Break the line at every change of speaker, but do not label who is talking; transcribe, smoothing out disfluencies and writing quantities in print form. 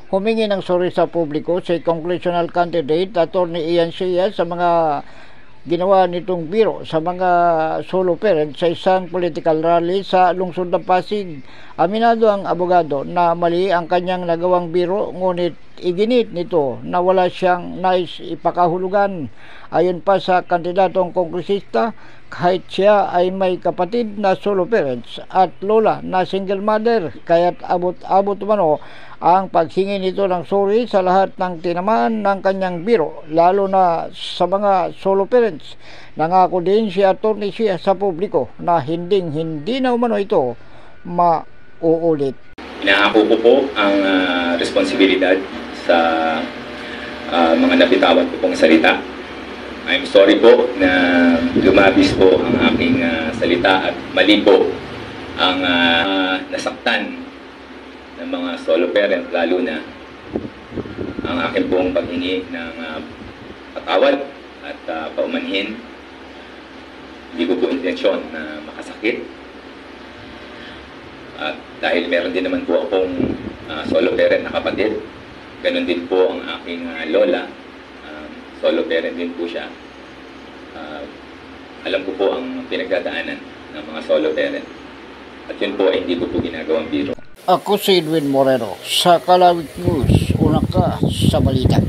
humingi ng sorry sa publiko si congressional candidate Attorney Ian Sias sa mga ginawa nitong biro sa mga solo parents sa isang political rally sa lungsod ng Pasig. Aminado ang abogado na mali ang kanyang nagawang biro, ngunit iginit nito na wala siyang nais ipakahulugan. Ayon pa sa kandidatong kongresista, kahit siya ay may kapatid na solo parents at lola na single mother, kaya't abot-abot umano ang paghingi nito ng sorry sa lahat ng tinamaan ng kanyang biro, lalo na sa mga solo parents. Nangako din si Attorney Sias sa publiko na hindi na umano ito mauulit.
Inaako ko po ang responsibilidad sa mga napitawan ko pong salita. I'm sorry po na lumabis po ang aking salita at mali po ang nasaktan ng mga solo parent, lalo na ang aking pong paghingi ng patawad at paumanhin. Hindi ko po intensyon na makasakit. At dahil meron din naman po akong solo parent na kapatid, ganun din po ang aking lola, solo parent din po siya. Alam ko po ang pinagdadaanan ng mga solo parent. At yun po ay hindi ko po ginagawang biro.
Ako si Edwin Moreno sa Kalawit News, una ka sa balita.